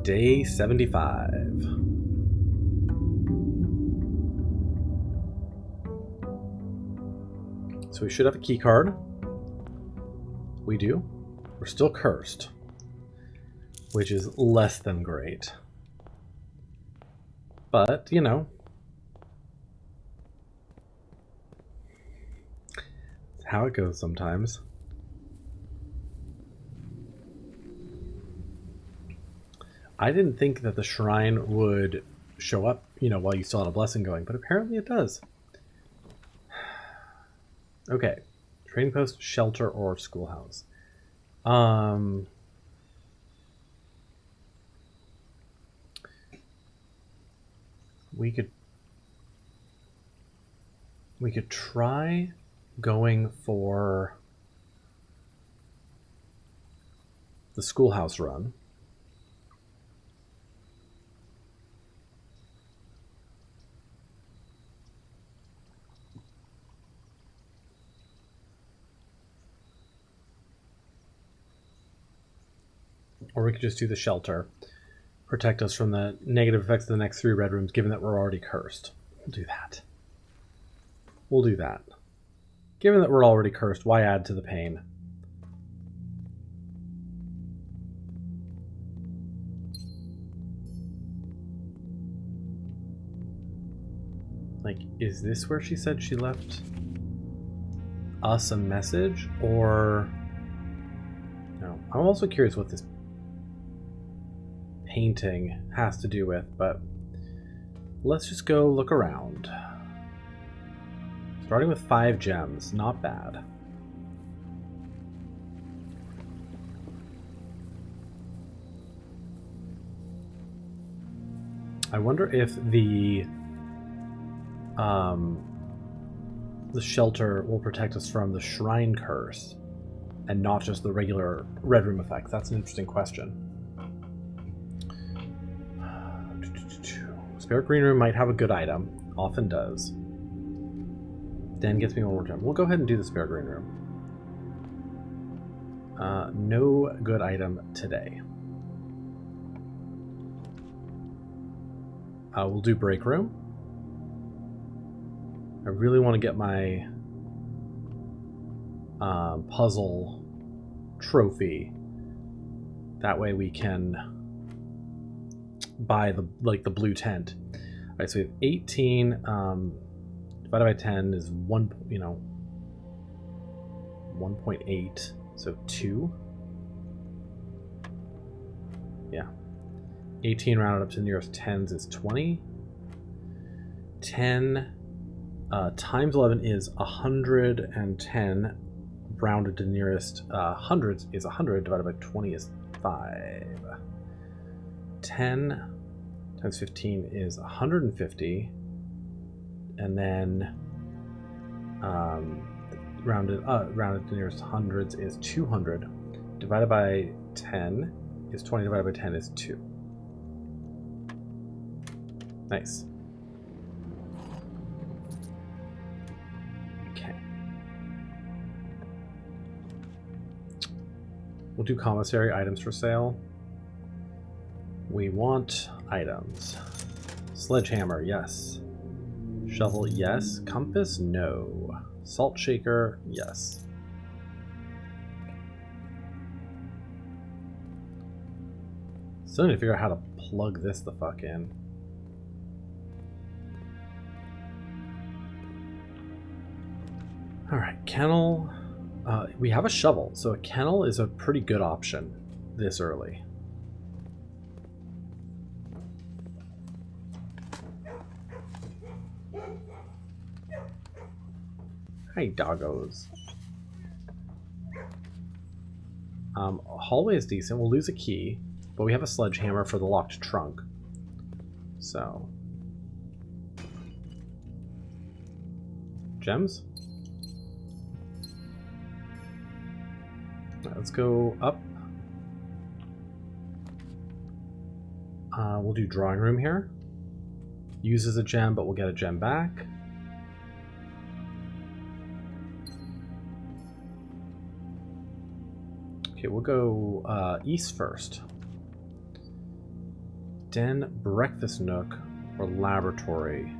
Day 75. So we should have a key card. We do. We're still cursed, which is less than great. But, you know, it's how it goes sometimes. I didn't think that the shrine would show up, while you still had a blessing going, but apparently it does. Okay. Trading post, shelter, or schoolhouse. We could try going for the schoolhouse run. Or we could just do the shelter. Protect us from the negative effects of the next 3 red rooms, given that we're already cursed. We'll do that. Given that we're already cursed, why add to the pain? Like, is this where she said she left us a message? Or... No. I'm also curious what this painting has to do with, but let's just go look around. Starting with 5 gems, not bad. I wonder if the shelter will protect us from the shrine curse and not just the regular red room effects. That's an interesting question. Spirit Green Room might have a good item. Often does. Den gets me one more gem. We'll go ahead and do the Spirit Green Room. No good item today. We'll do Break Room. I really want to get my puzzle trophy. That way we can buy the blue tent. All right, so we have 18 divided by 10 is 1.8, so 2. Yeah. 18 rounded up to the nearest tens is 20. 10 times 11 is 110. Rounded to the nearest hundreds is 100. Divided by 20 is 5. 10 times 15 is 150. And then rounded to the nearest hundreds is 200. Divided by 10 is 20. Divided by 10 is 2. Nice. Okay. We'll do commissary items for sale. We want items. Sledgehammer, yes. Shovel, yes. Compass, no. Salt shaker, yes. Still need to figure out how to plug this the fuck in. Alright, kennel. We have a shovel, so a kennel is a pretty good option this early. Hi, doggos. Hallway is decent. We'll lose a key, but we have a sledgehammer for the locked trunk. So. Gems? Right, let's go up. We'll do drawing room here. Uses a gem, but we'll get a gem back. Okay, we'll go east first. Den, breakfast nook, or laboratory?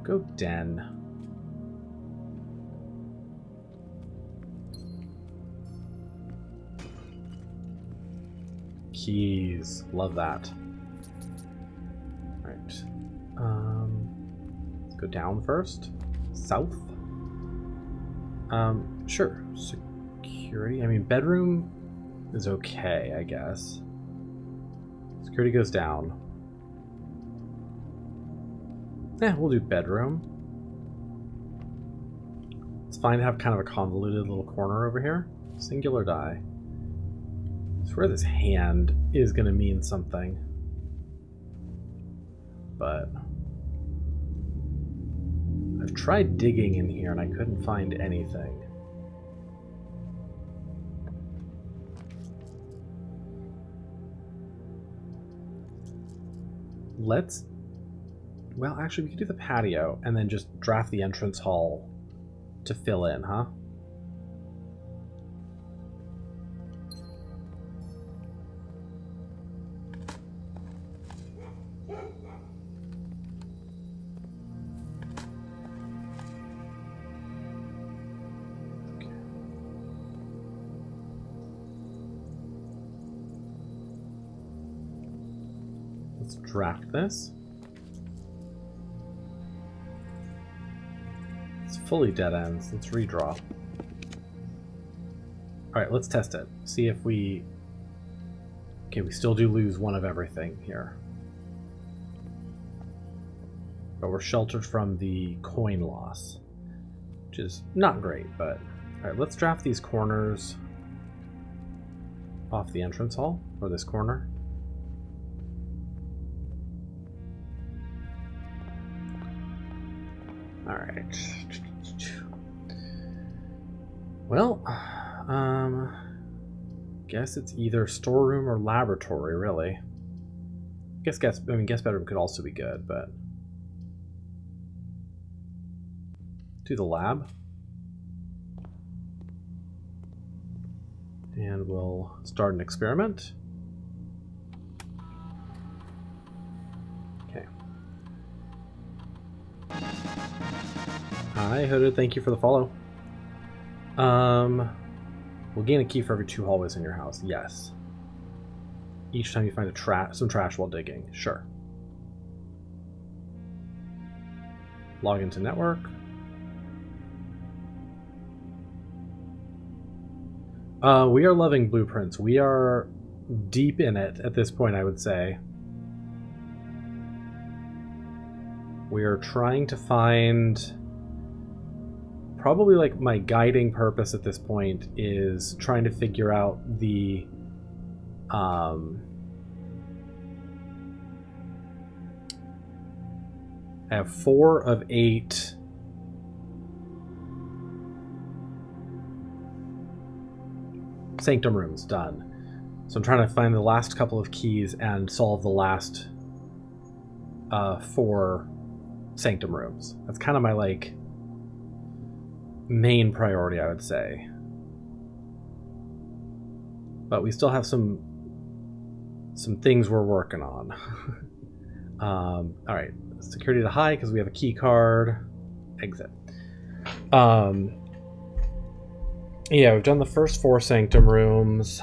Go den. Keys. Love that. Alright. Let's go down first. South. Sure. Security. I mean, bedroom is okay, I guess. Security goes down. Yeah, we'll do bedroom. It's fine to have kind of a convoluted little corner over here. Singular die. I swear this hand is going to mean something. But I've tried digging in here and I couldn't find anything. Let's... Well, actually, we could do the patio and then just draft the entrance hall to fill in, huh? Let's draft this. It's fully dead ends. Let's redraw. Alright, let's test it. See if we... Okay, we still do lose one of everything here. But we're sheltered from the coin loss, which is not great, but... Alright, let's draft these corners off the entrance hall, or this corner. Alright. Well, guess it's either storeroom or laboratory, really. Guest bedroom could also be good, but do the lab. And we'll start an experiment. Okay. Hi, Hooded. Thank you for the follow. We'll gain a key for every 2 hallways in your house. Yes. Each time you find some trash while digging. Sure. Log into network. We are loving blueprints. We are deep in it at this point, I would say. We are trying to find... Probably like my guiding purpose at this point is trying to figure out the I have 4 of 8 sanctum rooms done. So I'm trying to find the last couple of keys and solve the last 4 sanctum rooms. That's kind of my like main priority, I would say. But we still have some things we're working on. Alright, security to high because we have a key card. Exit. Yeah, we've done the first 4 sanctum rooms.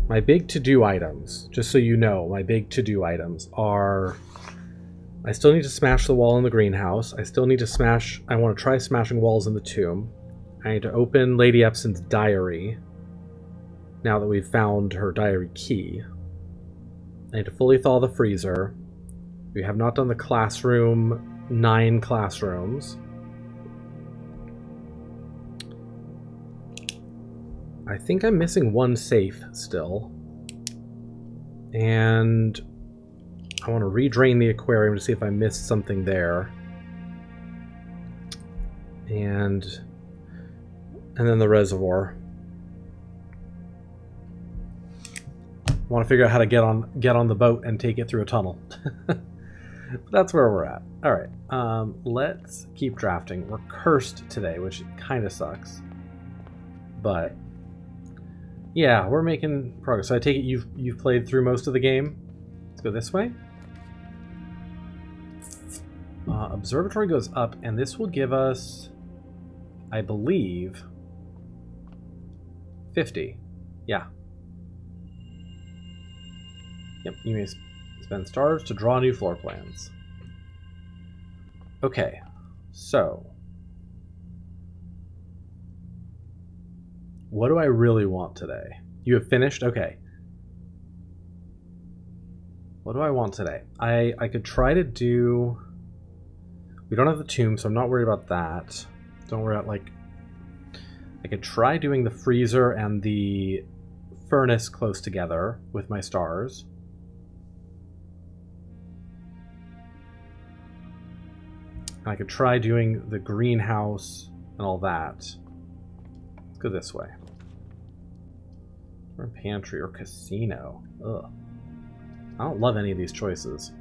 My big to-do items, just so you know, my big to-do items are... I still need to smash the wall in the greenhouse. I still need to smash... I want to try smashing walls in the tomb. I need to open Lady Epson's diary, now that we've found her diary key. I need to fully thaw the freezer. We have not done the classroom, 9 classrooms. I think I'm missing 1 safe still. And I want to redrain the aquarium to see if I missed something there. And then the reservoir. I want to figure out how to get on the boat and take it through a tunnel. But that's where we're at. Alright, let's keep drafting. We're cursed today, which kind of sucks. But Yeah, we're making progress. So I take it you've played through most of the game. Let's go this way. Observatory goes up, and this will give us, I believe, 50. Yeah. Yep, you may spend stars to draw new floor plans. Okay, so what do I really want today? You have finished? Okay. What do I want today? I could try to do... We don't have the tomb, so I'm not worried about that. Don't worry about, like... I could try doing the freezer and the furnace close together with my stars. And I could try doing the greenhouse and all that. Let's go this way. Or pantry or casino. Ugh. I don't love any of these choices.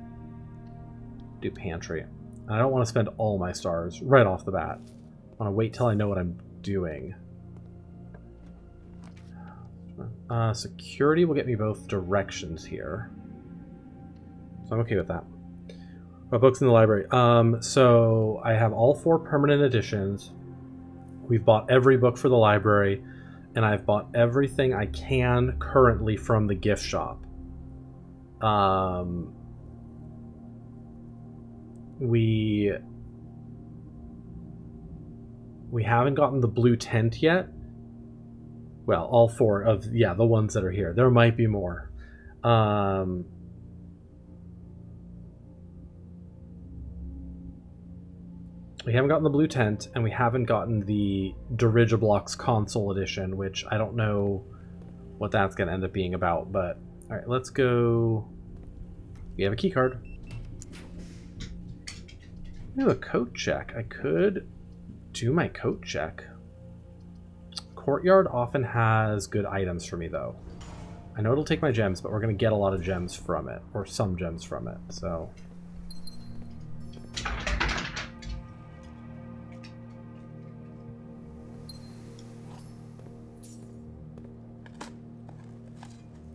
Do pantry. I don't want to spend all my stars right off the bat. I want to wait till I know what I'm doing. Security will get me both directions here. So I'm okay with that. What books in the library? So I have all 4 permanent editions. We've bought every book for the library, and I've bought everything I can currently from the gift shop. We haven't gotten the blue tent yet. Well, all 4 of, yeah, the ones that are here. There might be more. We haven't gotten the blue tent, and we haven't gotten the Dirigiblox console edition, which I don't know what that's going to end up being about, but... Alright, let's go... We have a key card. Do a coat check. I could do my coat check. Courtyard often has good items for me, though. I know it'll take my gems, but we're going to get a lot of gems from it, or some gems from it, so...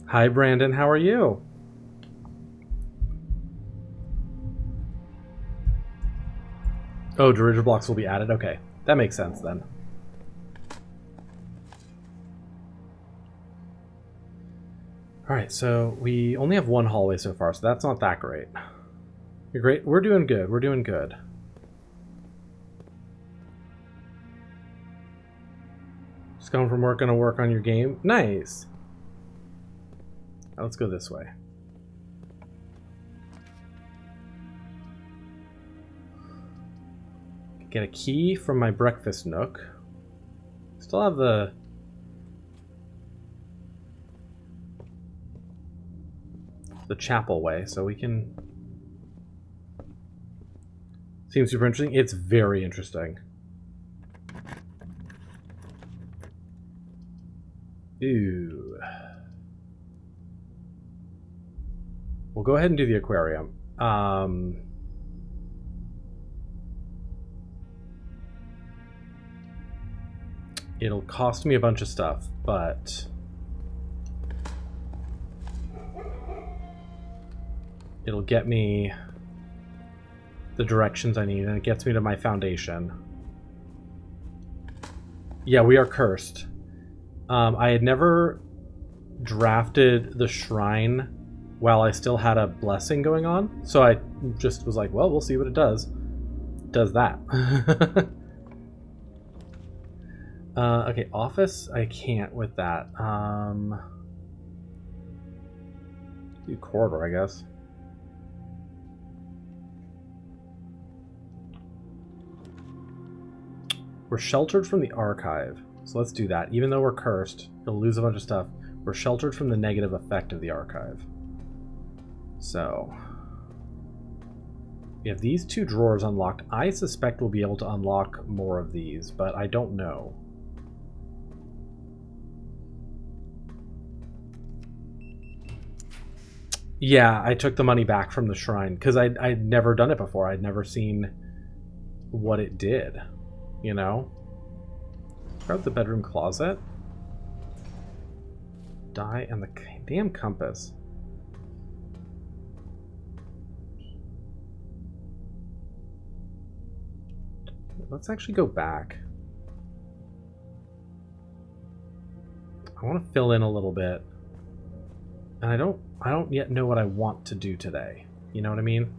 Hi, Brandon. How are you? Oh, Dirigiblox will be added? Okay. That makes sense, then. Alright, so we only have 1 hallway so far, so that's not that great. You're great. We're doing good. We're doing good. Just coming from work, gonna work on your game. Nice! Let's go this way. Get a key from my breakfast nook. Still have the... chapel way, so we can... Seems super interesting. It's very interesting. Ooh. We'll go ahead and do the aquarium. It'll cost me a bunch of stuff, but... It'll get me the directions I need, and it gets me to my foundation. Yeah, we are cursed. I had never drafted the shrine while I still had a blessing going on, so I just was like, well, we'll see what it does. It does that. Okay, office, I can't with that. Do corridor, I guess. We're sheltered from the archive, so let's do that. Even though we're cursed, it'll lose a bunch of stuff. We're sheltered from the negative effect of the archive. So, we have these 2 drawers unlocked. I suspect we'll be able to unlock more of these, but I don't know. Yeah, I took the money back from the shrine, because I'd never done it before. I'd never seen what it did, you know? Grab the bedroom closet. Die and the damn compass. Let's actually go back. I want to fill in a little bit. And I don't yet know what I want to do today. You know what I mean?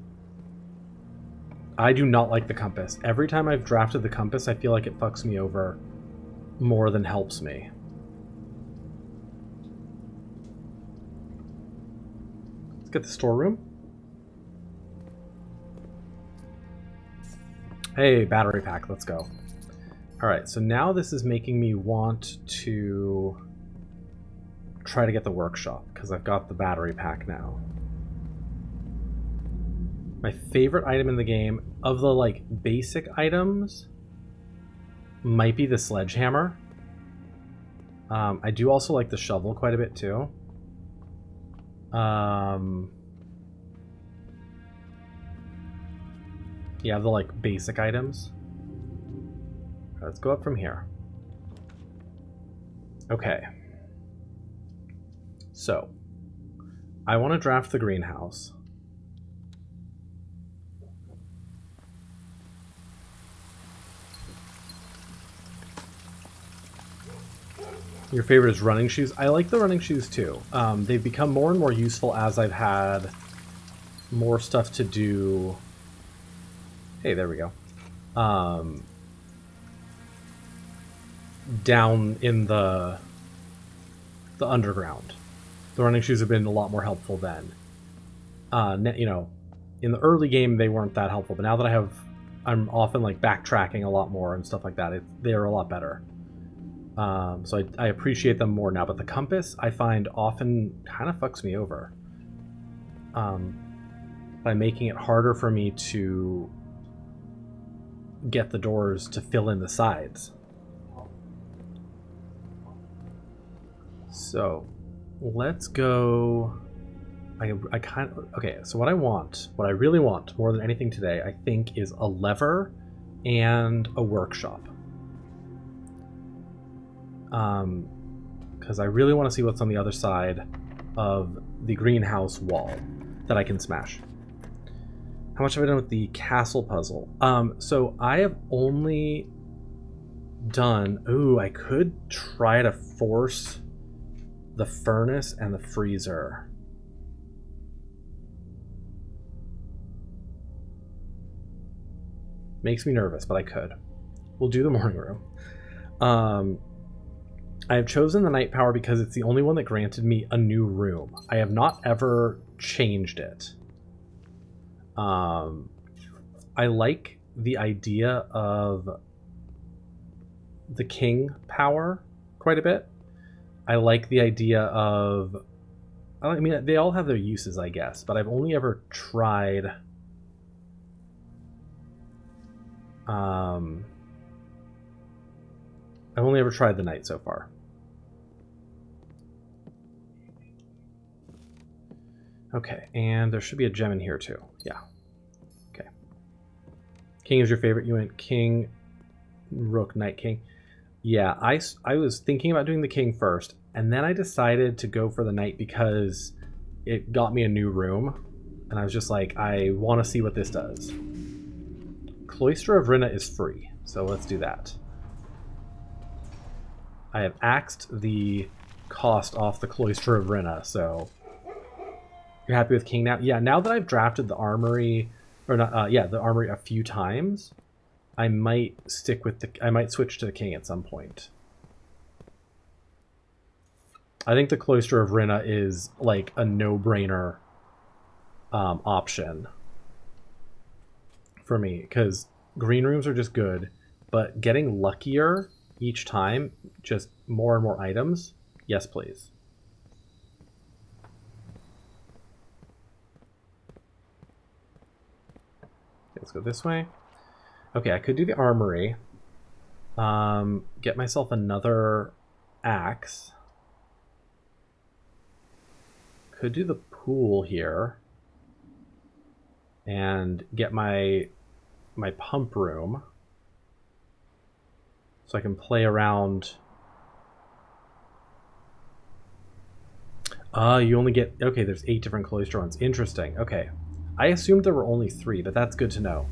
I do not like the compass. Every time I've drafted the compass, I feel like it fucks me over more than helps me. Let's get the storeroom. Hey, battery pack, let's go. Alright, so now this is making me want to try to get the workshop, because I've got the battery pack now. My favorite item in the game, of the, like, basic items, might be the sledgehammer. I do also like the shovel quite a bit, too. Yeah, the, like, basic items. Let's go up from here. Okay. So, I want to draft the greenhouse. Your favorite is running shoes? I like the running shoes too. They've become more and more useful as I've had more stuff to do. Hey, there we go. Down in the underground. The running shoes have been a lot more helpful then. You know, in the early game they weren't that helpful, but now that I'm often like backtracking a lot more and stuff like that, they're a lot better. So I appreciate them more now, but the compass I find often kind of fucks me over. By making it harder for me to get the doors to fill in the sides. So let's go. I kind of, okay, so what I really want more than anything today, I think, is a lever and a workshop. Because I really want to see what's on the other side of the greenhouse wall that I can smash. How much have I done with the castle puzzle? So I have only done... Ooh, I could try to force the furnace and the freezer. Makes me nervous, but I could. We'll do the morning room. I have chosen the night power because it's the only one that granted me a new room. I have not ever changed it. I like the idea of the king power quite a bit. I like the idea of... I mean, they all have their uses, I guess, but I've only ever tried... I've only ever tried the knight so far. Okay, and there should be a gem in here too. Yeah. Okay. King is your favorite. You went king, rook, knight, king. Yeah, I was thinking about doing the king first, and then I decided to go for the knight because it got me a new room, and I was just like, I want to see what this does. Cloister of Rinna is free, so let's do that. I have axed the cost off the Cloister of Rinna, so you're happy with king now? Yeah, now that I've drafted the armory, or not, yeah, the armory a few times, I might stick with I might switch to the king at some point. I think the Cloister of Rinna is like a no-brainer option for me, because green rooms are just good, but getting luckier each time, just more and more items, yes please. Let's go this way. Okay, I could do the armory. Get myself another axe. Could do the pool here. And get my pump room. So I can play around You only get... Okay, there's 8 different cloister ones. Interesting. Okay. I assumed there were only 3, but that's good to know.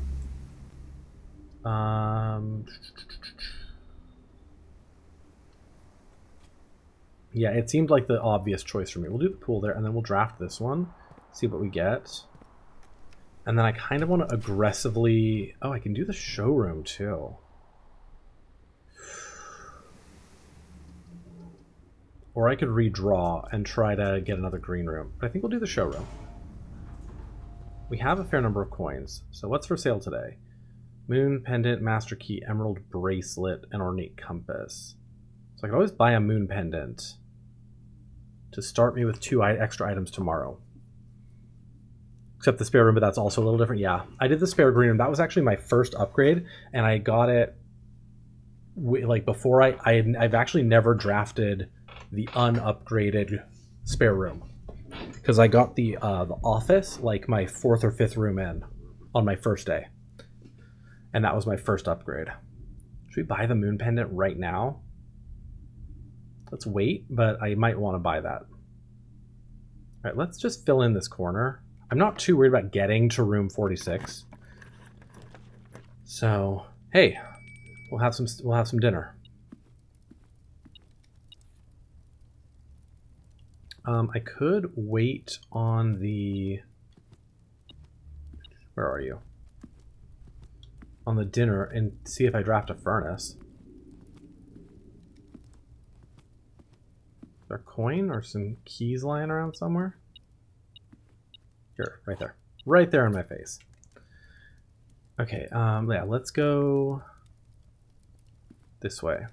Yeah, it seemed like the obvious choice for me. We'll do the pool there, and then we'll draft this one. See what we get. And then I kind of want to aggressively... Oh, I can do the showroom, too. Or I could redraw and try to get another green room. But I think we'll do the showroom. We have a fair number of coins. So what's for sale today? Moon pendant, master key, emerald bracelet, and ornate compass. So I could always buy a moon pendant to start me with 2 extra items tomorrow. Except the spare room, but that's also a little different. Yeah, I did the spare green room. That was actually my first upgrade, and I got it like before I've actually never drafted the unupgraded spare room, because I got the office like my 4th or 5th room in on my first day, and that was my first upgrade. Should we buy the moon pendant right now? Let's wait, but I might want to buy that. All right, let's just fill in this corner. I'm not too worried about getting to room 46. So, hey, we'll have some dinner. I could wait on the... Where are you? On the dinner and see if I draft a furnace. Is there a coin or some keys lying around somewhere? Here, right there. Right there in my face. Okay, yeah, let's go this way.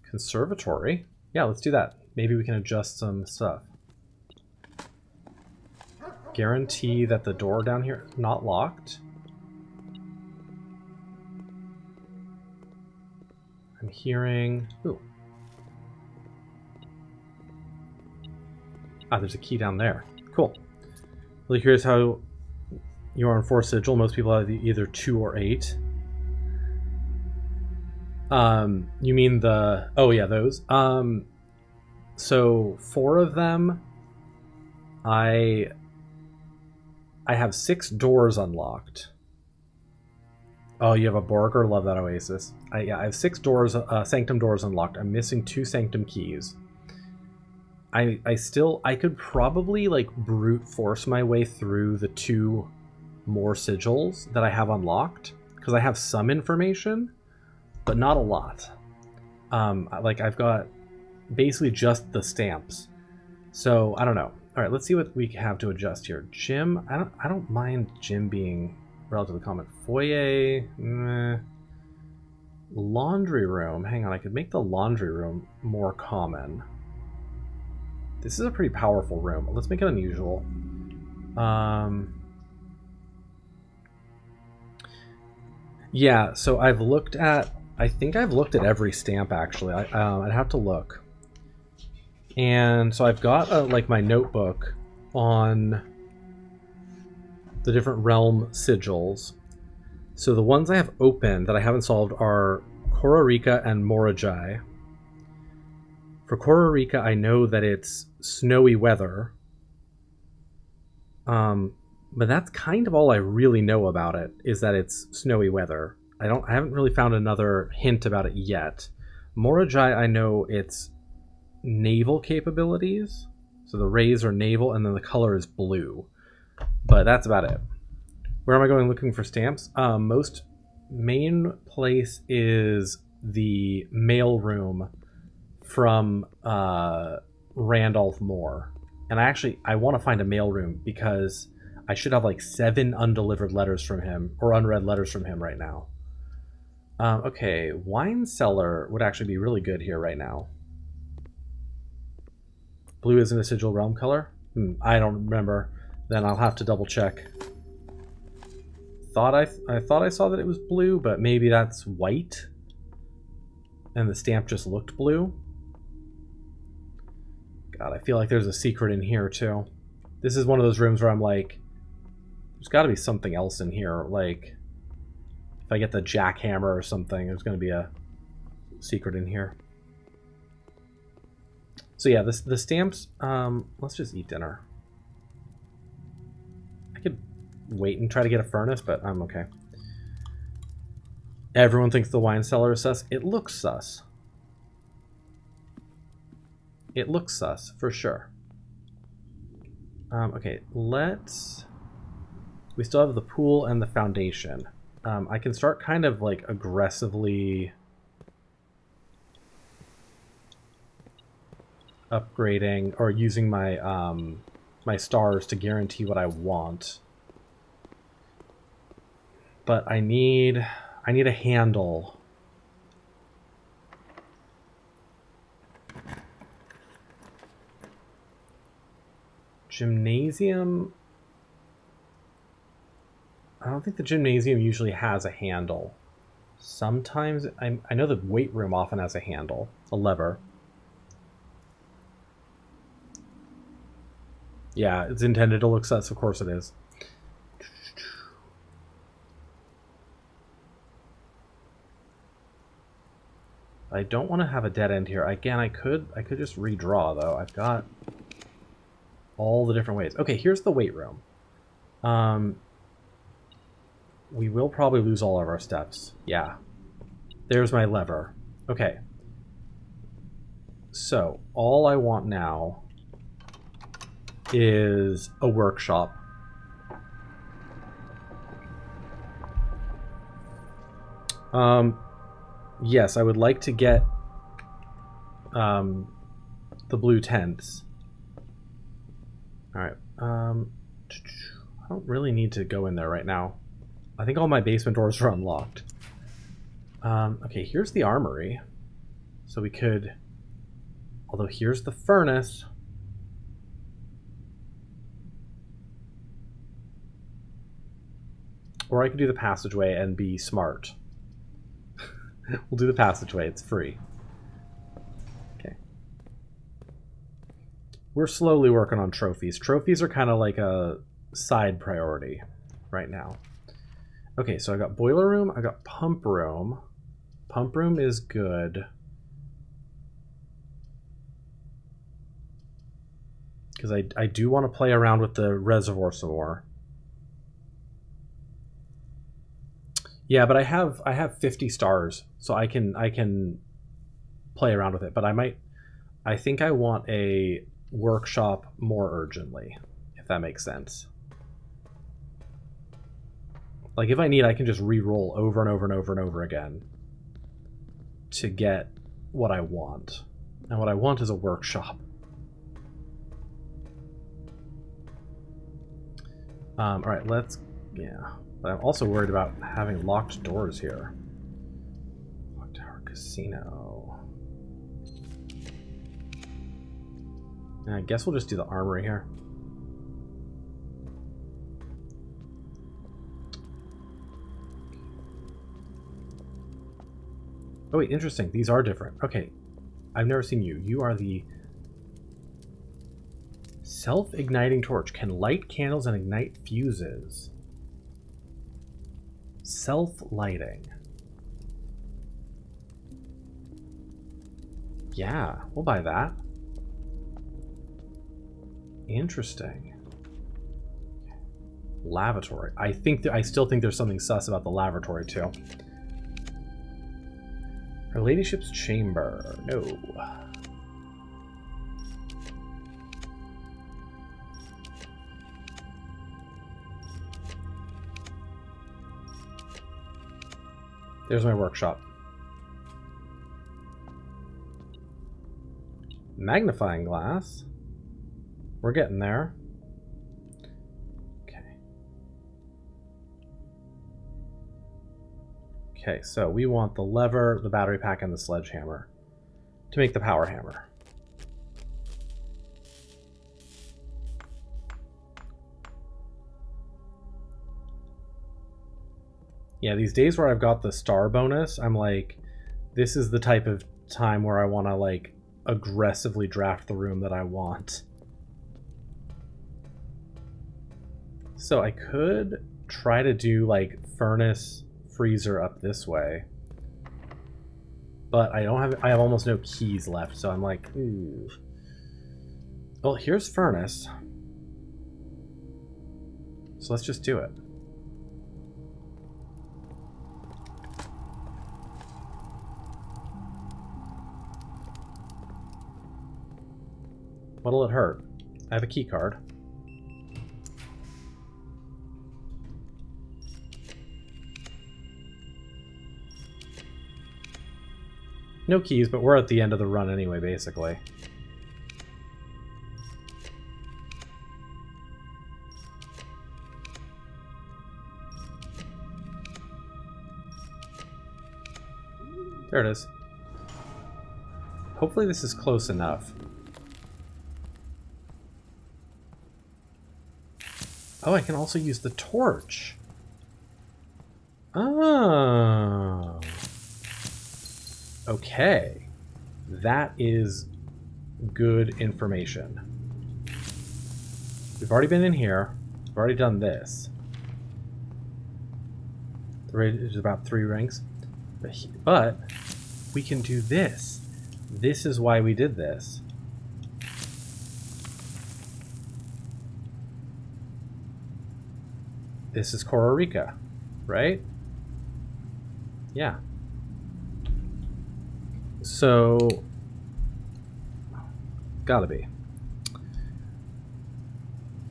Conservatory? Yeah, let's do that. Maybe we can adjust some stuff. Guarantee that the door down here is not locked. I'm hearing... Ooh. Ah, there's a key down there. Cool. Really curious how you are on 4 sigil. Most people have either 2 or 8. You mean the... Oh, yeah, those. So 4 of them, I have 6 doors unlocked. Oh, you have a Borger? Love that Oasis. Yeah, I have 6 doors, Sanctum doors unlocked. I'm missing 2 Sanctum keys. I could probably like brute force my way through the 2 more sigils that I have unlocked, because I have some information, but not a lot. Like I've got basically just the stamps, so I don't know. All right, let's see what we have to adjust here. Gym, I don't mind gym being relatively common. Foyer, meh. Laundry room. Hang on, I could make the laundry room more common. This is a pretty powerful room. Let's make it unusual. Yeah, so I've looked at... I think I've looked at every stamp, actually. I'd have to look. And so I've got like my notebook on the different realm sigils. So the ones I have open that I haven't solved are Kororika and Morajai. For Kororika, I know that it's snowy weather. But that's kind of all I really know about it, is that it's snowy weather. I haven't really found another hint about it yet. Morajai, I know it's naval capabilities. So the rays are naval, and then the color is blue. But that's about it. Where am I going looking for stamps? Most main place is the mail room from Randolph Moore. And I want to find a mail room because I should have like 7 undelivered letters from him, or unread letters from him right now. Okay, wine cellar would actually be really good here right now. Blue isn't a sigil realm color? I don't remember. Then I'll have to double check. I thought I saw that it was blue, but maybe that's white. And the stamp just looked blue. God, I feel like there's a secret in here too. This is one of those rooms where I'm like, there's got to be something else in here. Like, if I get the jackhammer or something, there's going to be a secret in here. So yeah, the stamps, let's just eat dinner. I could wait and try to get a furnace, but I'm okay. Everyone thinks the wine cellar is sus. It looks sus. It looks sus, for sure. Okay, let's... We still have the pool and the foundation. I can start kind of like aggressively upgrading or using my my stars to guarantee what I want. But I need a handle. Gymnasium. I don't think the gymnasium usually has a handle. Sometimes, I know the weight room often has a handle, a lever. Yeah, it's intended to look sus, of course it is. I don't want to have a dead end here. Again, I could just redraw though. I've got all the different ways. Okay, here's the weight room. We will probably lose all of our steps. Yeah. There's my lever. Okay. So, all I want now is a workshop. Yes, I would like to get the blue tents. Alright. I don't really need to go in there right now. I think all my basement doors are unlocked. Okay, here's the armory. So we could... Although here's the furnace. Or I could do the passageway and be smart. We'll do the passageway, it's free. Okay. We're slowly working on trophies. Trophies are kind of like a side priority right now. Okay, so I got boiler room, I got pump room. Pump room is good. Because I do want to play around with the reservoir some more. Yeah, but I have 50 stars, so I can play around with it. But I think I want a workshop more urgently, if that makes sense. Like if I need, I can just re-roll over and over and over and over again to get what I want. And what I want is a workshop. All right, let's, yeah. But I'm also worried about having locked doors here. Clock Tower Casino. And I guess we'll just do the armory here. Oh wait, interesting. These are different. Okay. I've never seen you. You are the self-igniting torch. Can light candles and ignite fuses. Self-lighting. Yeah, we'll buy that. Interesting. Lavatory. I still think there's something sus about the lavatory too. Her ladyship's chamber. No. There's my workshop. Magnifying glass. We're getting there. Okay. Okay, so we want the lever, the battery pack, and the sledgehammer to make the power hammer. Yeah, these days where I've got the star bonus, I'm like, this is the type of time where I want to, like, aggressively draft the room that I want. So I could try to do, like, furnace, freezer up this way. But I have almost no keys left, so I'm like, ooh. Well, here's Furnace. So let's just do it. What'll it hurt? I have a key card. No keys, but we're at the end of the run anyway, basically. There it is. Hopefully this is close enough. Oh, I can also use the torch. Oh. Okay. That is good information. We've already been in here. We've already done this. There's about 3 rings. But we can do this. This is why we did this. This is Kororika, right? Yeah. So, gotta be.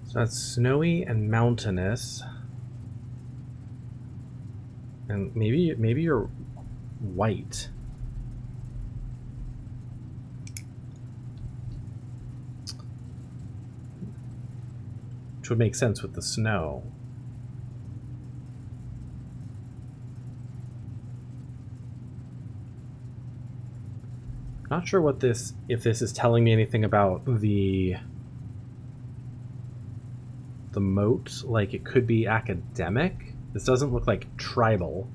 So that's snowy and mountainous. And maybe you're white. Which would make sense with the snow. Not sure what this, if this is telling me anything about the moat. Like, it could be academic. This doesn't look like tribal.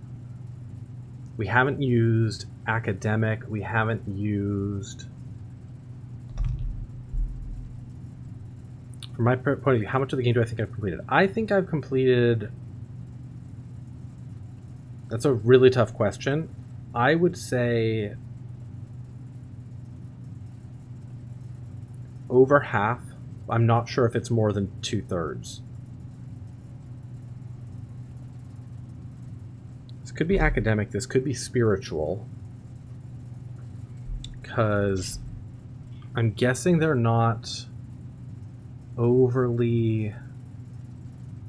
We haven't used academic. We haven't used... From my point of view, how much of the game do I think I've completed? I think I've completed... That's a really tough question. I would say... over half. I'm not sure if it's more than 2/3. This could be academic, this could be spiritual. Because I'm guessing they're not overly...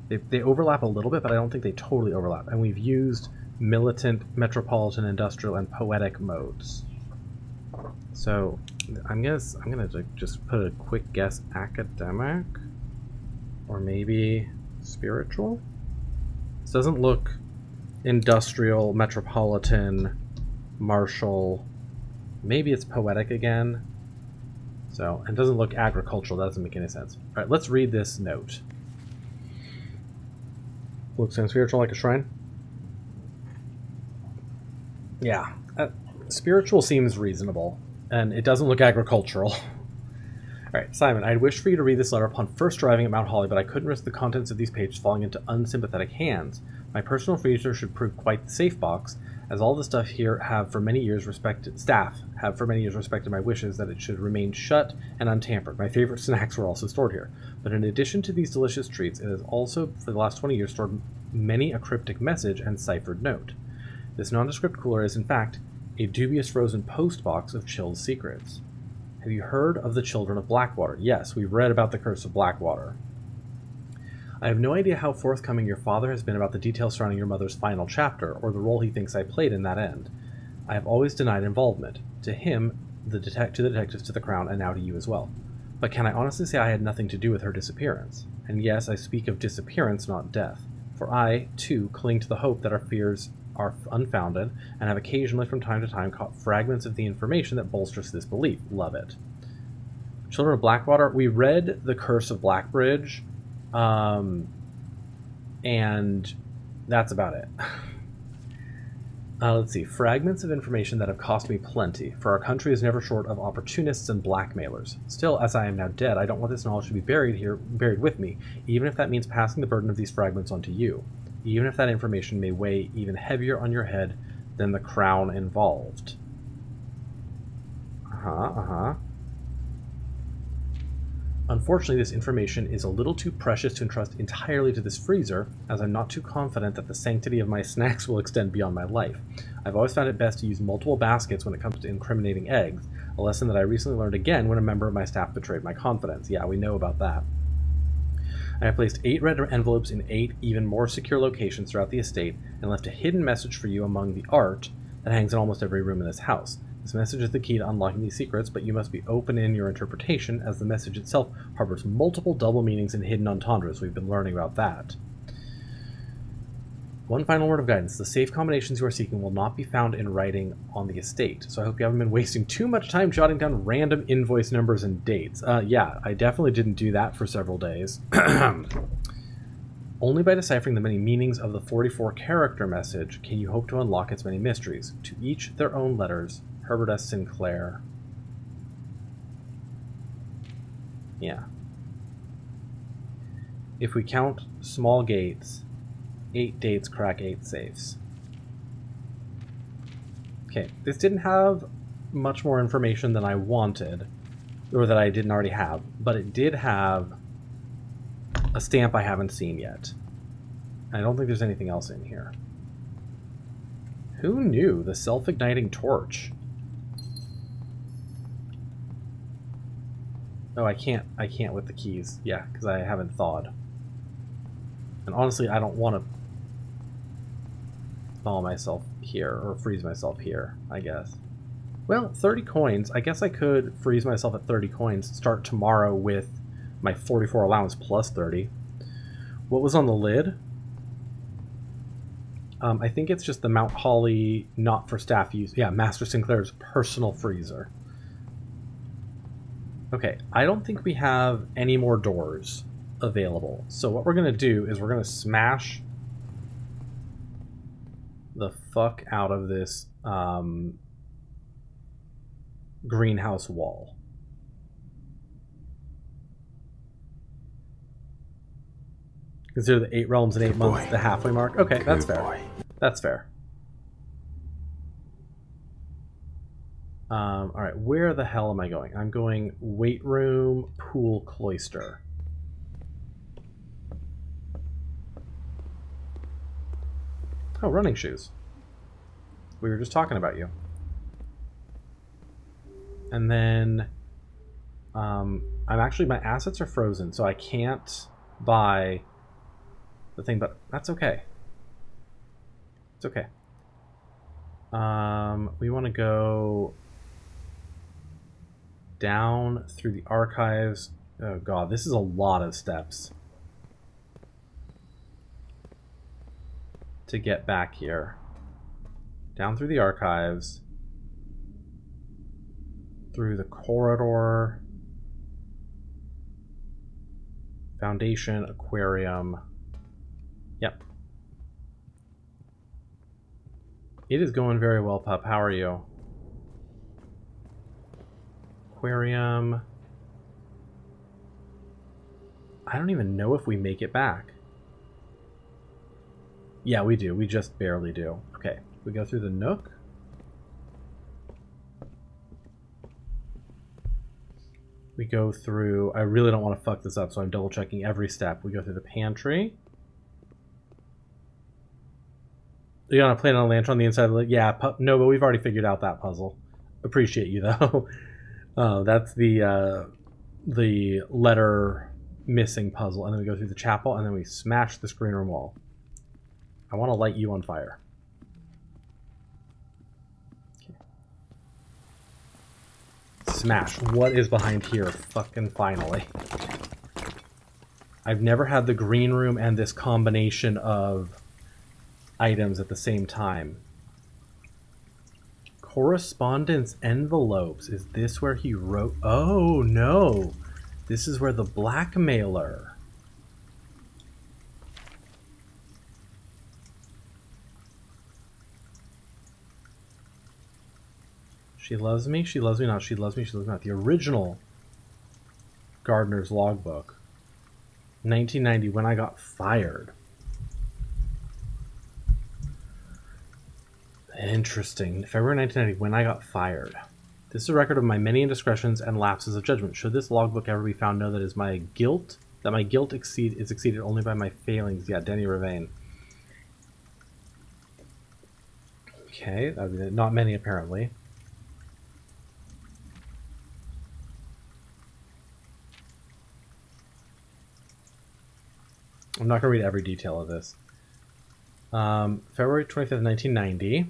They overlap a little bit, but I don't think they totally overlap. And we've used militant, metropolitan, industrial, and poetic modes. So I'm gonna just put a quick guess: academic, or maybe spiritual. This doesn't look industrial, metropolitan, martial. Maybe it's poetic again. So it doesn't look agricultural. That doesn't make any sense. All right, let's read this note. Looks spiritual like a shrine. Yeah, spiritual seems reasonable. And it doesn't look agricultural. Alright, Simon, I had wished for you to read this letter upon first arriving at Mount Holly, but I couldn't risk the contents of these pages falling into unsympathetic hands. My personal freezer should prove quite the safe box, as all the staff here have for many years respected my wishes that it should remain shut and untampered. My favorite snacks were also stored here. But in addition to these delicious treats, it has also, for the last 20 years, stored many a cryptic message and ciphered note. This nondescript cooler is, in fact, a dubious frozen post box of chilled secrets. Have you heard of the Children of Blackwater? Yes, we've read about the Curse of Blackwater. I have no idea how forthcoming your father has been about the details surrounding your mother's final chapter, or the role he thinks I played in that end. I have always denied involvement. To him, to the detectives, to the Crown, and now to you as well. But can I honestly say I had nothing to do with her disappearance? And yes, I speak of disappearance, not death. For I, too, cling to the hope that our fears are unfounded, and have occasionally from time to time caught fragments of the information that bolsters this belief. Love it. Children of Blackwater, we read The Curse of Blackbridge, and that's about it. Let's see. Fragments of information that have cost me plenty, for our country is never short of opportunists and blackmailers. Still, as I am now dead, I don't want this knowledge to be buried with me, even if that means passing the burden of these fragments on to you. Even if that information may weigh even heavier on your head than the crown involved. Unfortunately, this information is a little too precious to entrust entirely to this freezer, as I'm not too confident that the sanctity of my snacks will extend beyond my life. I've always found it best to use multiple baskets when it comes to incriminating eggs, a lesson that I recently learned again when a member of my staff betrayed my confidence. Yeah, we know about that. I have placed 8 red envelopes in 8 even more secure locations throughout the estate and left a hidden message for you among the art that hangs in almost every room in this house. This message is the key to unlocking these secrets, but you must be open in your interpretation, as the message itself harbors multiple double meanings and hidden entendres. We've been learning about that. One final word of guidance. The safe combinations you are seeking will not be found in writing on the estate, so I hope you haven't been wasting too much time jotting down random invoice numbers and dates. Yeah, I definitely didn't do that for several days. Only by deciphering the many meanings of the 44-character message can you hope to unlock its many mysteries. To each their own letters, Herbert S. Sinclair. Yeah. If we count small gates, 8 dates crack 8 safes. Okay, this didn't have much more information than I wanted, or that I didn't already have, but it did have a stamp I haven't seen yet. I don't think there's anything else in here. Who knew? The self-igniting torch. Oh, I can't with the keys. Yeah, because I haven't thawed. And honestly, I don't want to thaw myself here, or freeze myself here, I guess. Well, 30 coins. I guess I could freeze myself at 30 coins, start tomorrow with my 44 allowance plus 30. What was on the lid? I think it's just the Mount Holly not for staff use. Yeah, Master Sinclair's personal freezer. Okay, I don't think we have any more doors available. So what we're going to do is we're going to smash the fuck out of this greenhouse wall. Consider the 8 realms in 8 months the halfway mark. Okay, that's fair. That's fair. Alright, where the hell am I going? I'm going weight room, pool, cloister. Oh, running shoes. We were just talking about you. And then I'm actually, my assets are frozen, so I can't buy the thing, but that's okay. It's okay. We want to go down through the archives. Oh god, this is a lot of steps to get back here. Down through the archives, through the corridor, foundation, aquarium. Yep. It is going very well, pup. How are you? Aquarium. I don't even know if we make it back. Yeah, we do. We just barely do. Okay, we go through the nook. We go through... I really don't want to fuck this up, so I'm double checking every step. We go through the pantry. You gonna plan on a lantern on the inside of the... Yeah, no, but we've already figured out that puzzle. Appreciate you, though. That's the letter missing puzzle. And then we go through the chapel, and then we smash the screen room wall. I want to light you on fire. Okay. Smash. What is behind here? Fucking finally. I've never had the green room and this combination of items at the same time. Correspondence envelopes. Is this where he wrote? Oh no, this is where the blackmailer. She loves me, she loves me not, she loves me, she loves me not. The original Gardner's logbook. 1990, when I got fired. Interesting. February 1990, when I got fired. This is a record of my many indiscretions and lapses of judgment. Should this logbook ever be found, know that is my guilt. That my guilt is exceeded only by my failings. Yeah, Denny Ravane. Okay, not many apparently. I'm not going to read every detail of this. February 25th, 1990.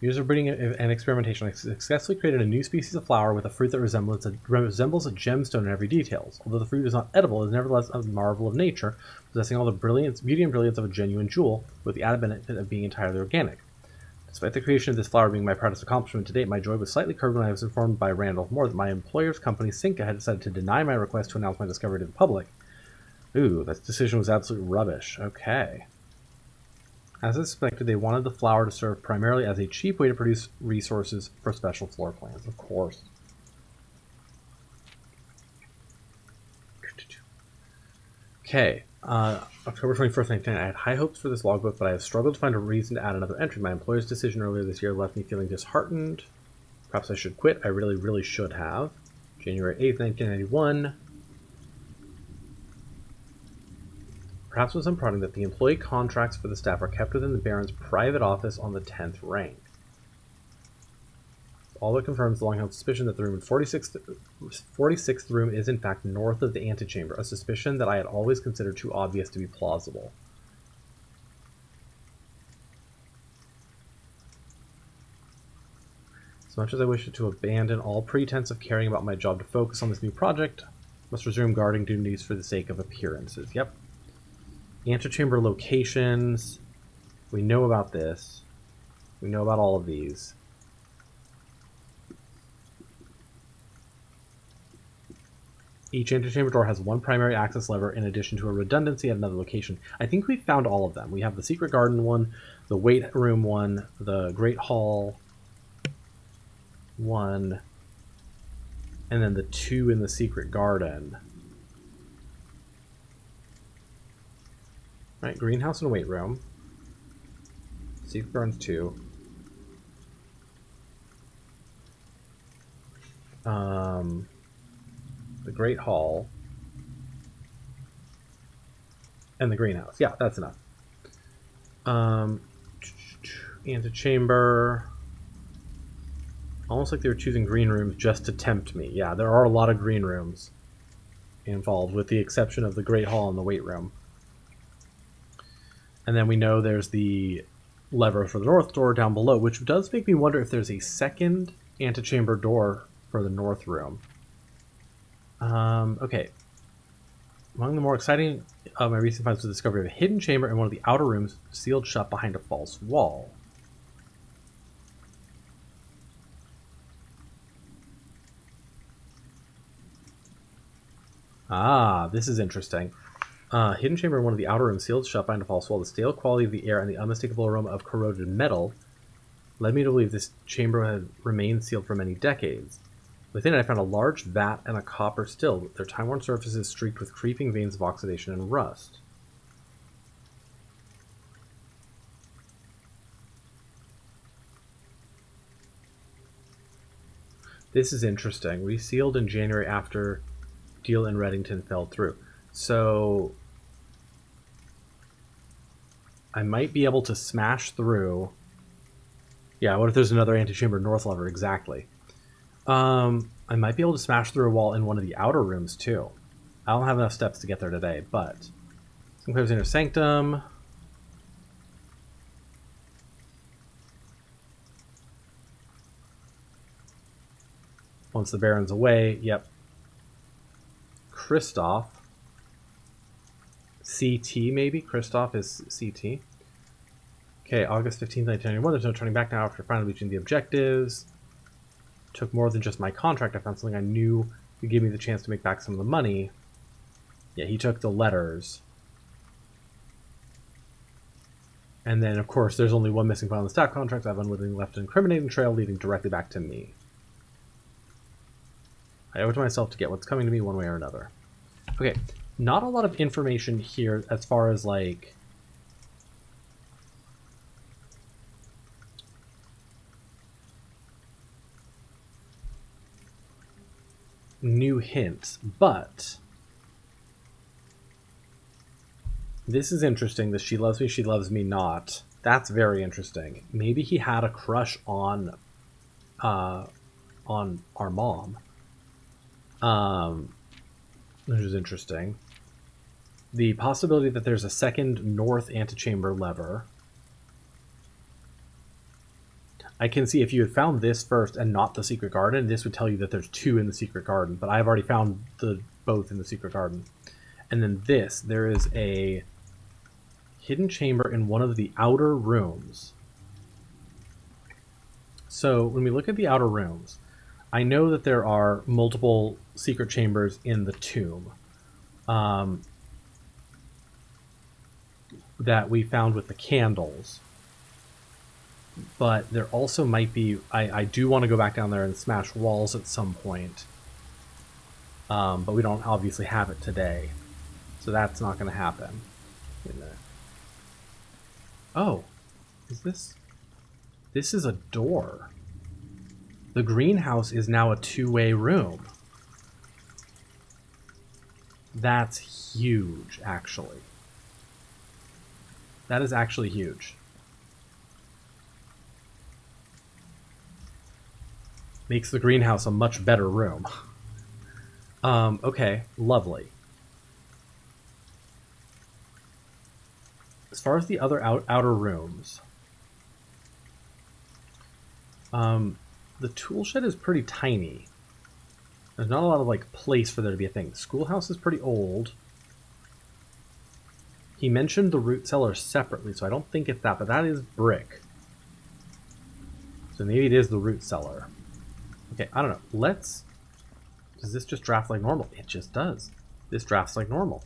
Users breeding and experimentation successfully created a new species of flower with a fruit that resembles a gemstone in every detail. Although the fruit is not edible, it is nevertheless a marvel of nature, possessing all the beauty and brilliance of a genuine jewel, with the added benefit of being entirely organic. Despite the creation of this flower being my proudest accomplishment to date, my joy was slightly curbed when I was informed by Randolph Moore that my employer's company, Cinca, had decided to deny my request to announce my discovery to the public. Ooh, that decision was absolute rubbish. Okay. As expected, they wanted the flower to serve primarily as a cheap way to produce resources for special floor plans, of course. Okay, October 21st, 1990. I had high hopes for this logbook, but I have struggled to find a reason to add another entry. My employer's decision earlier this year left me feeling disheartened. Perhaps I should quit. I really, really should have. January 8th, 1991. Perhaps with some prodding that the employee contracts for the staff are kept within the Baron's private office on the 10th rank. All that confirms the long-held suspicion that the room in 46th room is in fact north of the antechamber, a suspicion that I had always considered too obvious to be plausible. As much as I wish to abandon all pretense of caring about my job to focus on this new project, I must resume guarding duties for the sake of appearances. Yep. Antechamber locations. We know about this. We know about all of these. Each antechamber door has one primary access lever in addition to a redundancy at another location. I think we found all of them. We have the secret garden one, the weight room one, the great hall one, and then the two in the secret garden. Right, greenhouse and weight room. Secret Gardens 2. The Great Hall. And the greenhouse. Yeah, that's enough. Antechamber. Almost like they were choosing green rooms just to tempt me. Yeah, there are a lot of green rooms involved, with the exception of the Great Hall and the weight room. And then we know there's the lever for the north door down below, which does make me wonder if there's a second antechamber door for the north room. Okay. Among the more exciting of my recent finds was the discovery of a hidden chamber in one of the outer rooms, sealed shut behind a false wall. Ah, this is interesting. Hidden chamber in one of the outer rooms, sealed shut behind a false wall. The stale quality of the air and the unmistakable aroma of corroded metal led me to believe this chamber had remained sealed for many decades. Within it, I found a large vat and a copper still, their time-worn surfaces streaked with creeping veins of oxidation and rust. This is interesting. Resealed in January after deal in Reddington fell through. So I might be able to smash through. Yeah, what if there's another antechamber north lever? Exactly. I might be able to smash through a wall in one of the outer rooms too. I don't have enough steps to get there today, but Sinclair's Inner Sanctum. Once the Baron's away, yep. Kristoff. CT, maybe? Kristoff is CT. Okay, August 15th, 1991. There's no turning back now after finally reaching the objectives. Took more than just my contract. I found something I knew would give me the chance to make back some of the money. Yeah, he took the letters. And then, of course, there's only one missing file in the staff contract. I've unwittingly left an incriminating trail leading directly back to me. I owe it to myself to get what's coming to me one way or another. Okay, not a lot of information here as far as, like, new hints, but this is interesting. The she loves me, she loves me not. That's very interesting. Maybe he had a crush on our mom, which is interesting. The possibility that there's a second north antechamber lever. I can see if you had found this first and not the secret garden, this would tell you that there's two in the secret garden, but I've already found both in the secret garden. And then this, there is a hidden chamber in one of the outer rooms. So when we look at the outer rooms, I know that there are multiple secret chambers in the tomb that we found with the candles. But there also might be... I do want to go back down there and smash walls at some point. But we don't obviously have it today. So that's not going to happen. Oh, is this... This is a door. The greenhouse is now a two-way room. That's huge, actually. That is actually huge. Makes the greenhouse a much better room. Okay, lovely. As far as the other outer rooms, the tool shed is pretty tiny. There's not a lot of like place for there to be a thing. The schoolhouse is pretty old. He mentioned the root cellar separately, so I don't think it's that, but that is brick. So maybe it is the root cellar. Okay, I don't know. Let's... Does this just draft like normal? It just does. This drafts like normal.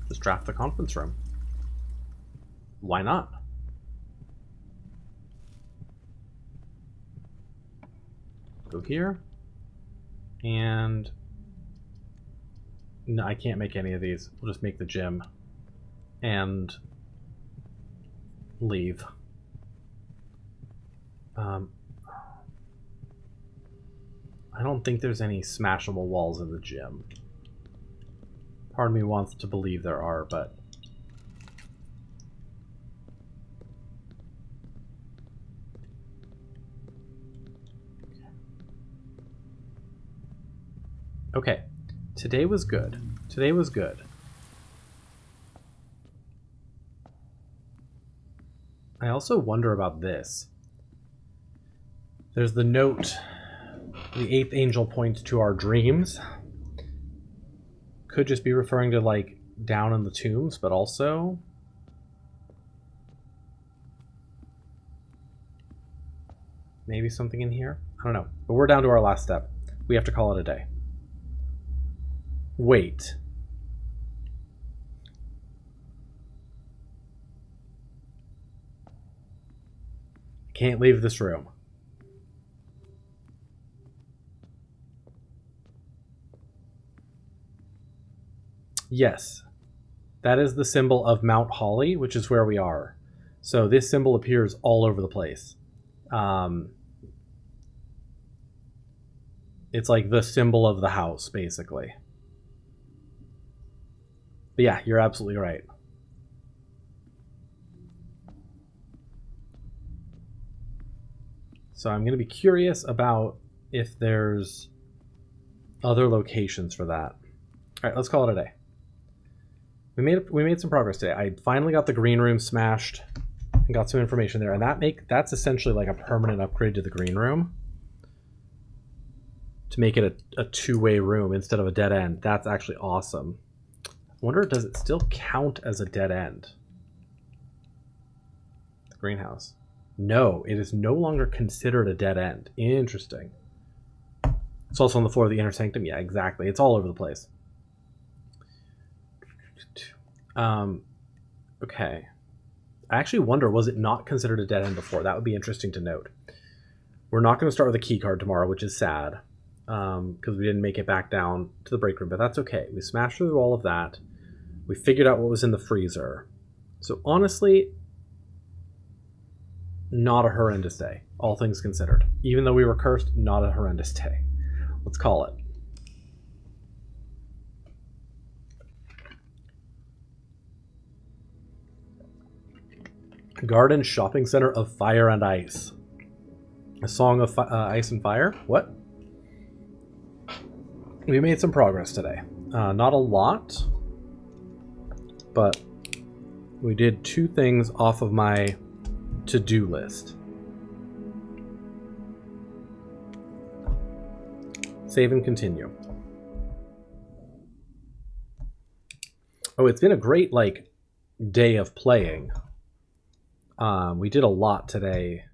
Just draft the conference room. Why not? Go here. And... No, I can't make any of these. We'll just make the gym. And... leave. I don't think there's any smashable walls in the gym. Part of me wants to believe there are, but... Okay. Today was good. Today was good. I also wonder about this. There's the note, the eighth angel points to our dreams. Could just be referring to, like, down in the tombs, but also... maybe something in here? I don't know. But we're down to our last step. We have to call it a day. Wait. Can't leave this room. Yes. That is the symbol of Mount Holly, which is where we are. So this symbol appears all over the place. It's like the symbol of the house, basically. But yeah, you're absolutely right. So I'm going to be curious about if there's other locations for that. All right, let's call it a day. We made some progress today. I finally got the green room smashed and got some information there, and that's essentially like a permanent upgrade to the green room to make it a two-way room instead of a dead end. That's actually awesome. I wonder, does it still count as a dead end? The greenhouse. No, it is no longer considered a dead end. Interesting. It's also on the floor of the inner sanctum. Yeah, exactly. It's all over the place. Okay. I actually wonder, was it not considered a dead end before? That would be interesting to note. We're not going to start with a key card tomorrow, which is sad, because we didn't make it back down to the break room, but that's okay. We smashed through all of that. We figured out what was in the freezer. So honestly, not a horrendous day, all things considered. Even though we were cursed, not a horrendous day. Let's call it. Garden Shopping Center of Fire and Ice. A Song of Ice and Fire? What? We made some progress today. Not a lot, but we did 2 things off of my to-do list. Save and continue. Oh, it's been a great, day of playing. We did a lot today.